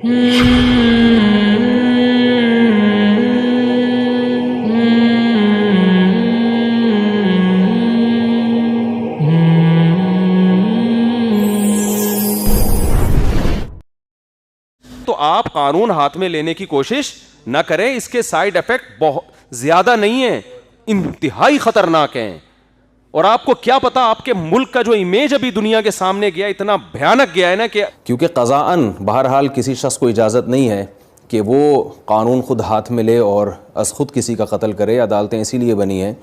تو آپ قانون ہاتھ میں لینے کی کوشش نہ کریں, اس کے سائیڈ افیکٹ بہت زیادہ نہیں ہیں, انتہائی خطرناک ہیں. اور آپ کو کیا پتا آپ کے ملک کا جو امیج ابھی دنیا کے سامنے گیا اتنا بھیانک گیا ہے نا کہ کیونکہ قضاءً بہرحال کسی شخص کو اجازت نہیں ہے کہ وہ قانون خود ہاتھ میں لے اور از خود کسی کا قتل کرے. عدالتیں اسی لیے بنی ہیں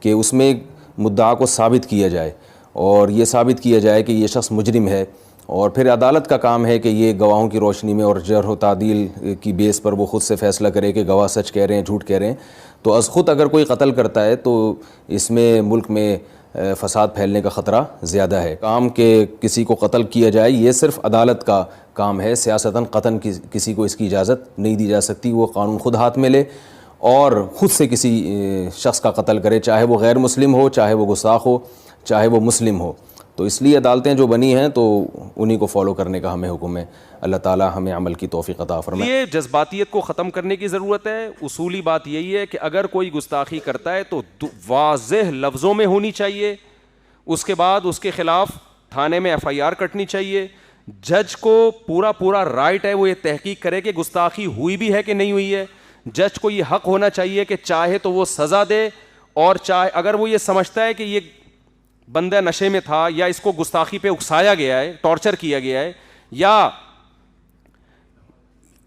کہ اس میں مدعا کو ثابت کیا جائے اور یہ ثابت کیا جائے کہ یہ شخص مجرم ہے, اور پھر عدالت کا کام ہے کہ یہ گواہوں کی روشنی میں اور جرح و تعدیل کی بیس پر وہ خود سے فیصلہ کرے کہ گواہ سچ کہہ رہے ہیں جھوٹ کہہ رہے ہیں. تو از خود اگر کوئی قتل کرتا ہے تو اس میں ملک میں فساد پھیلنے کا خطرہ زیادہ ہے. کام کہ کسی کو قتل کیا جائے یہ صرف عدالت کا کام ہے, سیاستاً قطعاً کسی کو اس کی اجازت نہیں دی جا سکتی. وہ قانون خود ہاتھ میں لے اور خود سے کسی شخص کا قتل کرے, چاہے وہ غیر مسلم ہو, چاہے وہ گستاخ ہو, چاہے وہ مسلم ہو. تو اس لیے عدالتیں جو بنی ہیں تو انہی کو فالو کرنے کا ہمیں حکم ہے. اللہ تعالیٰ ہمیں عمل کی توفیق عطا فرمائے. یہ جذباتیت کو ختم کرنے کی ضرورت ہے. اصولی بات یہی ہے کہ اگر کوئی گستاخی کرتا ہے تو واضح لفظوں میں ہونی چاہیے, اس کے بعد اس کے خلاف تھانے میں ایف آئی آر کٹنی چاہیے. جج کو پورا رائٹ ہے وہ یہ تحقیق کرے کہ گستاخی ہوئی بھی ہے کہ نہیں ہوئی ہے. جج کو یہ حق ہونا چاہیے کہ چاہے تو وہ سزا دے, اور چاہے اگر وہ یہ سمجھتا ہے کہ یہ بندہ نشے میں تھا یا اس کو گستاخی پہ اکسایا گیا ہے, ٹارچر کیا گیا ہے, یا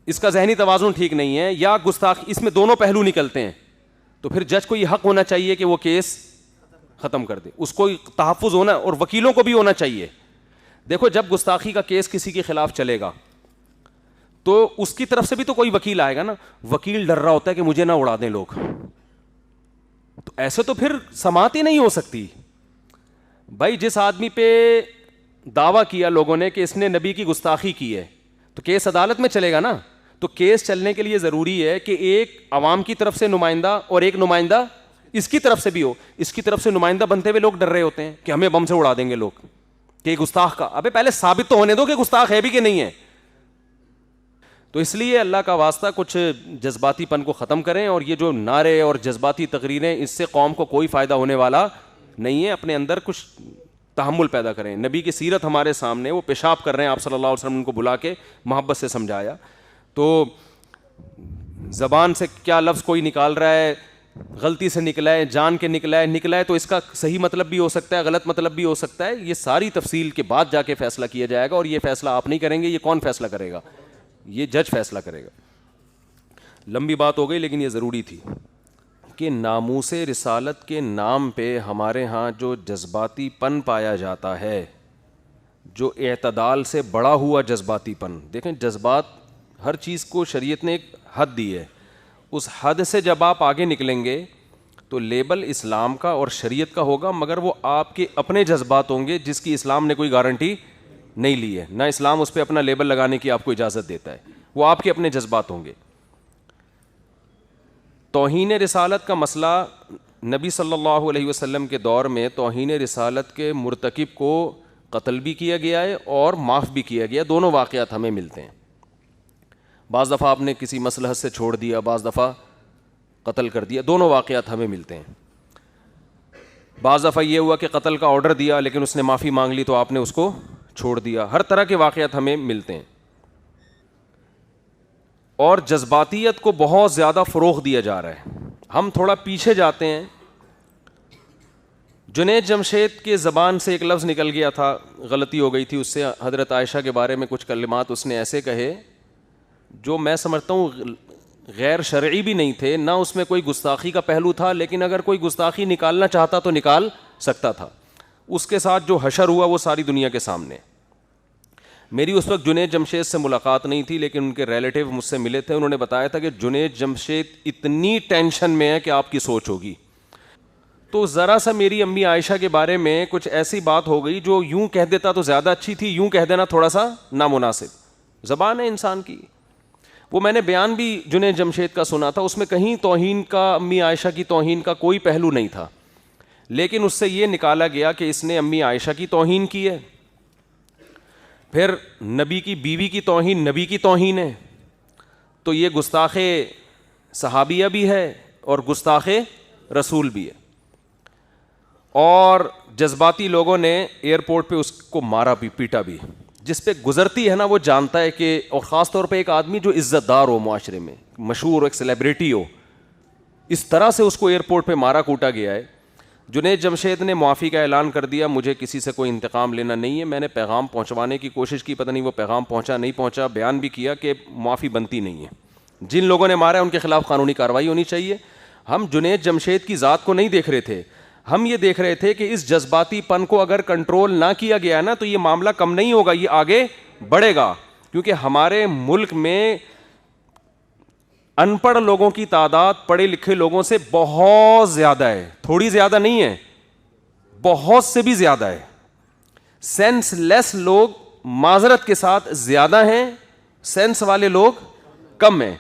اس کا ذہنی توازن ٹھیک نہیں ہے, یا گستاخی, اس میں دونوں پہلو نکلتے ہیں, تو پھر جج کو یہ حق ہونا چاہیے کہ وہ کیس ختم کر دے. اس کو تحفظ ہونا, اور وکیلوں کو بھی ہونا چاہیے. دیکھو جب گستاخی کا کیس کسی کے خلاف چلے گا تو اس کی طرف سے بھی تو کوئی وکیل آئے گا نا. وکیل ڈر رہا ہوتا ہے کہ مجھے نہ اڑا دیں لوگ, تو ایسے تو پھر سماعت ہی نہیں ہو سکتی. بھائی جس آدمی پہ دعویٰ کیا لوگوں نے کہ اس نے نبی کی گستاخی کی ہے تو کیس عدالت میں چلے گا نا. تو کیس چلنے کے لیے ضروری ہے کہ ایک عوام کی طرف سے نمائندہ اور ایک نمائندہ اس کی طرف سے بھی ہو. اس کی طرف سے نمائندہ بنتے ہوئے لوگ ڈر رہے ہوتے ہیں کہ ہمیں بم سے اڑا دیں گے لوگ, کہ گستاخ کا. ابے پہلے ثابت تو ہونے دو کہ گستاخ ہے بھی کہ نہیں ہے. تو اس لیے اللہ کا واسطہ کچھ جذباتی پن کو ختم کریں, اور یہ جو نعرے اور جذباتی تقریریں, اس سے قوم کو کوئی فائدہ ہونے والا نہیں ہے. اپنے اندر کچھ تحمل پیدا کریں. نبی کی سیرت ہمارے سامنے, وہ پیشاب کر رہے ہیں, آپ صلی اللہ علیہ وسلم ان کو بلا کے محبت سے سمجھایا. تو زبان سے کیا لفظ کوئی نکال رہا ہے, غلطی سے نکلا ہے, جان کے نکلا ہے تو اس کا صحیح مطلب بھی ہو سکتا ہے, غلط مطلب بھی ہو سکتا ہے. یہ ساری تفصیل کے بعد جا کے فیصلہ کیا جائے گا, اور یہ فیصلہ آپ نہیں کریں گے. یہ کون فیصلہ کرے گا؟ یہ جج فیصلہ کرے گا. لمبی بات ہو گئی لیکن یہ ضروری تھی کہ ناموس رسالت کے نام پہ ہمارے ہاں جو جذباتی پن پایا جاتا ہے, جو اعتدال سے بڑا ہوا جذباتی پن. دیکھیں جذبات, ہر چیز کو شریعت نے ایک حد دی ہے. اس حد سے جب آپ آگے نکلیں گے تو لیبل اسلام کا اور شریعت کا ہوگا, مگر وہ آپ کے اپنے جذبات ہوں گے جس کی اسلام نے کوئی گارنٹی نہیں لی ہے. نہ اسلام اس پہ اپنا لیبل لگانے کی آپ کو اجازت دیتا ہے. وہ آپ کے اپنے جذبات ہوں گے. توہین رسالت کا مسئلہ نبی صلی اللہ علیہ وسلم کے دور میں توہین رسالت کے مرتکب کو قتل بھی کیا گیا ہے اور معاف بھی کیا گیا. دونوں واقعات ہمیں ملتے ہیں. بعض دفعہ آپ نے کسی مصلحت سے چھوڑ دیا, بعض دفعہ قتل کر دیا. دونوں واقعات ہمیں ملتے ہیں. بعض دفعہ یہ ہوا کہ قتل کا آرڈر دیا لیکن اس نے معافی مانگ لی تو آپ نے اس کو چھوڑ دیا. ہر طرح کے واقعات ہمیں ملتے ہیں. اور جذباتیت کو بہت زیادہ فروغ دیا جا رہا ہے. ہم تھوڑا پیچھے جاتے ہیں. جنید جمشید کے زبان سے ایک لفظ نکل گیا تھا, غلطی ہو گئی تھی, اس سے حضرت عائشہ کے بارے میں کچھ کلمات اس نے ایسے کہے جو میں سمجھتا ہوں غیر شرعی بھی نہیں تھے, نہ اس میں کوئی گستاخی کا پہلو تھا, لیکن اگر کوئی گستاخی نکالنا چاہتا تو نکال سکتا تھا. اس کے ساتھ جو حشر ہوا وہ ساری دنیا کے سامنے. میری اس وقت جنید جمشید سے ملاقات نہیں تھی, لیکن ان کے ریلیٹیو مجھ سے ملے تھے. انہوں نے بتایا تھا کہ جنید جمشید اتنی ٹینشن میں ہے کہ آپ کی سوچ ہوگی. تو ذرا سا میری امی عائشہ کے بارے میں کچھ ایسی بات ہو گئی جو یوں کہہ دیتا تو زیادہ اچھی تھی, یوں کہہ دینا تھوڑا سا نامناسب. زبان ہے انسان کی. وہ میں نے بیان بھی جنید جمشید کا سنا تھا, اس میں کہیں توہین کا, امی عائشہ کی توہین کا کوئی پہلو نہیں تھا, لیکن اس سے یہ نکالا گیا کہ اس نے امی عائشہ کی توہین کی ہے. پھر نبی کی بیوی کی توہین نبی کی توہین ہے، تو یہ گستاخ صحابیہ بھی ہے اور گستاخ رسول بھی ہے. اور جذباتی لوگوں نے ایئرپورٹ پہ اس کو مارا بھی پیٹا بھی. جس پہ گزرتی ہے نا وہ جانتا ہے کہ، اور خاص طور پہ ایک آدمی جو عزت دار ہو معاشرے میں، مشہور ہو، ایک سیلیبریٹی ہو، اس طرح سے اس کو ایئرپورٹ پہ مارا کوٹا گیا ہے. جنید جمشید نے معافی کا اعلان کر دیا، مجھے کسی سے کوئی انتقام لینا نہیں ہے، میں نے پیغام پہنچوانے کی کوشش کی، پتہ نہیں وہ پیغام پہنچا نہیں پہنچا، بیان بھی کیا کہ معافی بنتی نہیں ہے، جن لوگوں نے مارا ہے ان کے خلاف قانونی کارروائی ہونی چاہیے. ہم جنید جمشید کی ذات کو نہیں دیکھ رہے تھے، ہم یہ دیکھ رہے تھے کہ اس جذباتی پن کو اگر کنٹرول نہ کیا گیا نا تو یہ معاملہ کم نہیں ہوگا، یہ آگے بڑھے گا. کیونکہ ہمارے ملک میں ان پڑھ لوگوں کی تعداد پڑھے لکھے لوگوں سے بہت زیادہ ہے، تھوڑی زیادہ نہیں ہے، بہت سے بھی زیادہ ہے. سینس لیس لوگ معذرت کے ساتھ زیادہ ہیں، سینس والے لوگ کم ہیں.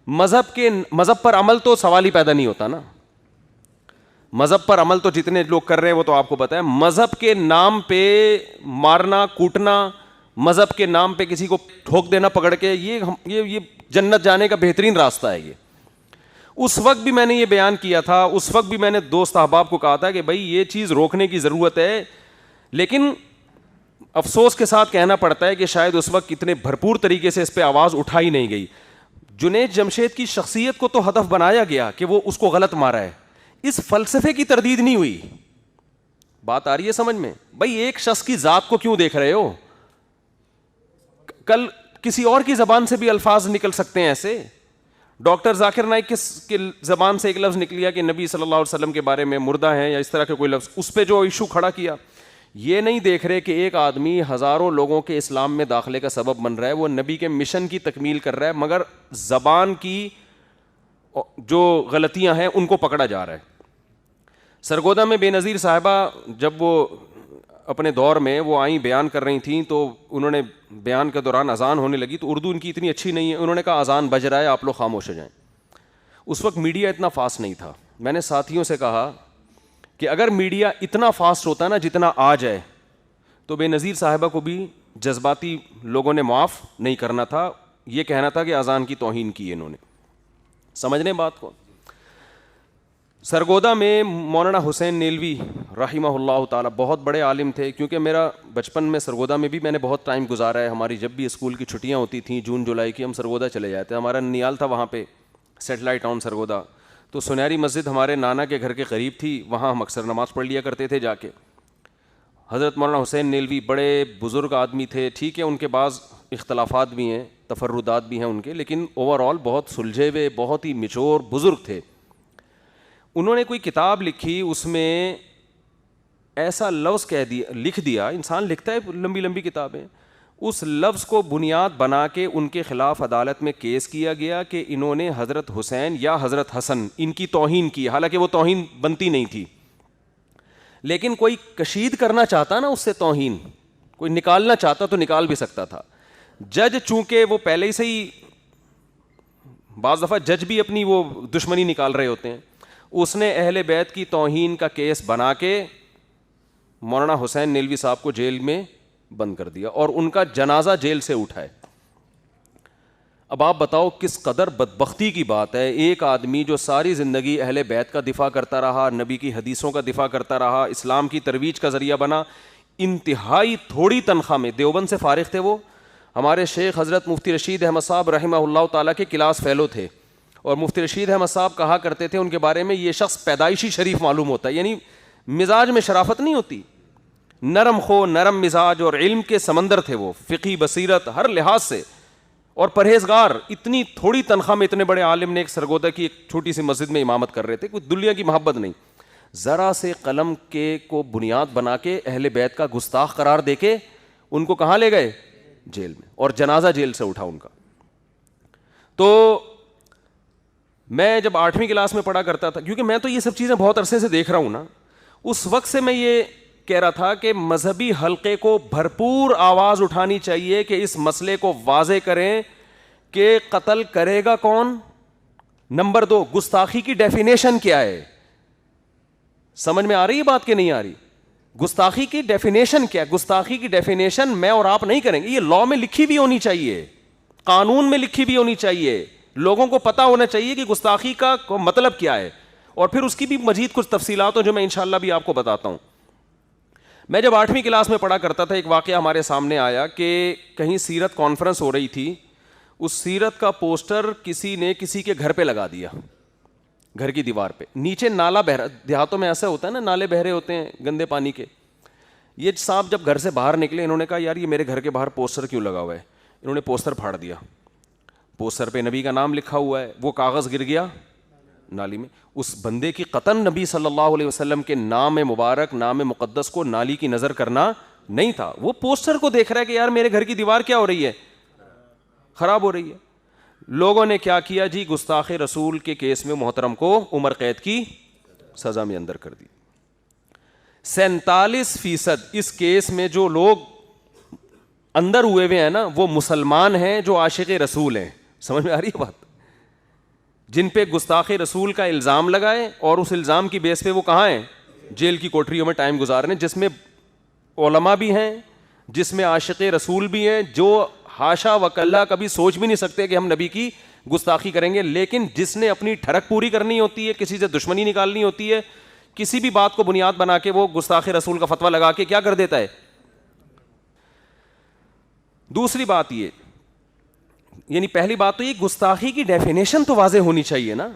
مذہب پر عمل تو سوال ہی پیدا نہیں ہوتا نا، مذہب پر عمل تو جتنے لوگ کر رہے ہیں وہ تو آپ کو پتہ ہے. مذہب کے نام پہ مارنا کوٹنا، مذہب کے نام پہ کسی کو ٹھوک دینا پکڑ کے، یہ جنت جانے کا بہترین راستہ ہے. یہ اس وقت بھی میں نے یہ بیان کیا تھا، اس وقت بھی میں نے دوست احباب کو کہا تھا کہ بھائی یہ چیز روکنے کی ضرورت ہے. لیکن افسوس کے ساتھ کہنا پڑتا ہے کہ شاید اس وقت اتنے بھرپور طریقے سے اس پہ آواز اٹھائی نہیں گئی. جنید جمشید کی شخصیت کو تو ہدف بنایا گیا کہ وہ اس کو غلط مارا ہے، اس فلسفے کی تردید نہیں ہوئی. بات آ رہی ہے سمجھ میں؟ بھائی ایک شخص کی ذات کو کیوں دیکھ رہے ہو؟ کل کسی اور کی زبان سے بھی الفاظ نکل سکتے ہیں ایسے. ڈاکٹر ذاکر نائک کی زبان سے ایک لفظ نکلیا کہ نبی صلی اللہ علیہ وسلم کے بارے میں مردہ ہیں یا اس طرح کے کوئی لفظ، اس پہ جو ایشو کھڑا کیا. یہ نہیں دیکھ رہے کہ ایک آدمی ہزاروں لوگوں کے اسلام میں داخلے کا سبب بن رہا ہے، وہ نبی کے مشن کی تکمیل کر رہا ہے، مگر زبان کی جو غلطیاں ہیں ان کو پکڑا جا رہا ہے. سرگودا میں بے نظیر صاحبہ جب وہ اپنے دور میں وہ آئیں بیان کر رہی تھیں تو انہوں نے بیان کے دوران اذان ہونے لگی تو اردو ان کی اتنی اچھی نہیں ہے، انہوں نے کہا اذان بج رہا ہے آپ لوگ خاموش ہو جائیں. اس وقت میڈیا اتنا فاسٹ نہیں تھا. میں نے ساتھیوں سے کہا کہ اگر میڈیا اتنا فاسٹ ہوتا نا جتنا آج ہے تو بے نظیر صاحبہ کو بھی جذباتی لوگوں نے معاف نہیں کرنا تھا، یہ کہنا تھا کہ اذان کی توہین کی انہوں نے. سمجھنے بات کو. سرگودا میں مولانا حسین نیلوی رحمہ اللہ تعالیٰ بہت بڑے عالم تھے، کیونکہ میرا بچپن میں سرگودا میں بھی میں نے بہت ٹائم گزارا ہے. ہماری جب بھی اسکول کی چھٹیاں ہوتی تھیں جون جولائی کی، ہم سرگودا چلے جاتے. ہمارا ننیال تھا وہاں پہ، سیٹلائٹ ٹاؤن سرگودا. تو سنہری مسجد ہمارے نانا کے گھر کے قریب تھی، وہاں ہم اکثر نماز پڑھ لیا کرتے تھے جا کے. حضرت مولانا حسین نیلوی بڑے بزرگ آدمی تھے، ٹھیک ہے ان کے بعض اختلافات بھی ہیں، تفردات بھی ہیں ان کے، لیکن اوور آل بہت سلجھے ہوئے، بہت ہی میچور بزرگ تھے. انہوں نے کوئی کتاب لکھی، اس میں ایسا لفظ لکھ دیا، انسان لکھتا ہے لمبی لمبی کتابیں، اس لفظ کو بنیاد بنا کے ان کے خلاف عدالت میں کیس کیا گیا کہ انہوں نے حضرت حسین یا حضرت حسن ان کی توہین کی. حالانکہ وہ توہین بنتی نہیں تھی، لیکن کوئی کشید کرنا چاہتا نا اس سے توہین، کوئی نکالنا چاہتا تو نکال بھی سکتا تھا. جج چونکہ وہ پہلے ہی سے ہی، بعض دفعہ جج بھی اپنی وہ دشمنی نکال رہے ہوتے ہیں، اس نے اہل بیت کی توہین کا کیس بنا کے مولانا حسین نیلوی صاحب کو جیل میں بند کر دیا اور ان کا جنازہ جیل سے اٹھائے. اب آپ بتاؤ کس قدر بدبختی کی بات ہے. ایک آدمی جو ساری زندگی اہل بیت کا دفاع کرتا رہا، نبی کی حدیثوں کا دفاع کرتا رہا، اسلام کی ترویج کا ذریعہ بنا، انتہائی تھوڑی تنخواہ میں، دیوبند سے فارغ تھے وہ، ہمارے شیخ حضرت مفتی رشید احمد صاحب رحمہ اللہ تعالیٰ کے کلاس فیلو تھے. اور مفتی رشید احمد صاحب کہا کرتے تھے ان کے بارے میں، یہ شخص پیدائشی شریف معلوم ہوتا ہے، یعنی مزاج میں شرافت نہیں ہوتی، نرم خو، نرم مزاج اور علم کے سمندر تھے وہ، فقہی بصیرت ہر لحاظ سے، اور پرہیزگار. اتنی تھوڑی تنخواہ میں اتنے بڑے عالم نے ایک سرگودا کی ایک چھوٹی سی مسجد میں امامت کر رہے تھے، کوئی دنیا کی محبت نہیں. ذرا سے قلم کے کو بنیاد بنا کے اہل بیت کا گستاخ قرار دے کے ان کو کہاں لے گئے؟ جیل میں، اور جنازہ جیل سے اٹھا ان کا. تو میں جب 8ویں کلاس میں پڑھا کرتا تھا، کیونکہ میں تو یہ سب چیزیں بہت عرصے سے دیکھ رہا ہوں نا، اس وقت سے میں یہ کہہ رہا تھا کہ مذہبی حلقے کو بھرپور آواز اٹھانی چاہیے کہ اس مسئلے کو واضح کریں کہ قتل کرے گا کون. نمبر 2، گستاخی کی ڈیفینیشن کیا ہے؟ سمجھ میں آ رہی ہے بات کہ نہیں آ رہی؟ گستاخی کی ڈیفینیشن کیا ہے؟ گستاخی کی ڈیفینیشن میں اور آپ نہیں کریں گے, یہ لاء میں لکھی بھی ہونی چاہیے, قانون میں لکھی بھی ہونی چاہیے, لوگوں کو پتا ہونا چاہیے کہ گستاخی کا مطلب کیا ہے, اور پھر اس کی بھی مزید کچھ تفصیلات ہوں جو میں انشاءاللہ بھی آپ کو بتاتا ہوں. میں جب 8ویں کلاس میں پڑھا کرتا تھا, ایک واقعہ ہمارے سامنے آیا کہ کہیں سیرت کانفرنس ہو رہی تھی, اس سیرت کا پوسٹر کسی نے کسی کے گھر پہ لگا دیا, گھر کی دیوار پہ, نیچے نالا بہ رہا, دیہاتوں میں ایسا ہوتا ہے نا, نالے بہ رہے ہوتے ہیں گندے پانی کے. یہ صاحب جب گھر سے باہر نکلے, انہوں نے کہا یار یہ میرے گھر کے باہر پوسٹر کیوں لگا ہوا ہے؟ انہوں نے پوسٹر پھاڑ دیا, پوسٹر پہ نبی کا نام لکھا ہوا ہے, وہ کاغذ گر گیا نالی میں. اس بندے کی قطعاً نبی صلی اللہ علیہ وسلم کے نام مبارک, نام مقدس کو نالی کی نظر کرنا نہیں تھا, وہ پوسٹر کو دیکھ رہا ہے کہ یار میرے گھر کی دیوار کیا ہو رہی ہے, خراب ہو رہی ہے. لوگوں نے کیا کیا جی, گستاخ رسول کے کیس میں محترم کو عمر قید کی سزا میں اندر کر دی. 47% اس کیس میں جو لوگ اندر ہوئے ہوئے ہیں نا, وہ مسلمان ہیں جو عاشق رسول ہیں. سمجھ میں آ رہی ہے بات؟ جن پہ گستاخ رسول کا الزام لگائے اور اس الزام کی بیس پہ وہ کہاں ہیں, جیل کی کوٹریوں میں ٹائم گزار رہے ہیں, جس میں علماء بھی ہیں, جس میں عاشق رسول بھی ہیں, جو حاشا وکلا کبھی سوچ بھی نہیں سکتے کہ ہم نبی کی گستاخی کریں گے, لیکن جس نے اپنی ٹھڑک پوری کرنی ہوتی ہے, کسی سے دشمنی نکالنی ہوتی ہے, کسی بھی بات کو بنیاد بنا کے وہ گستاخ رسول کا فتویٰ لگا کے کیا کر دیتا ہے. دوسری بات یہ, یعنی پہلی بات تو یہ گستاخی کی ڈیفینیشن تو واضح ہونی چاہیے نا,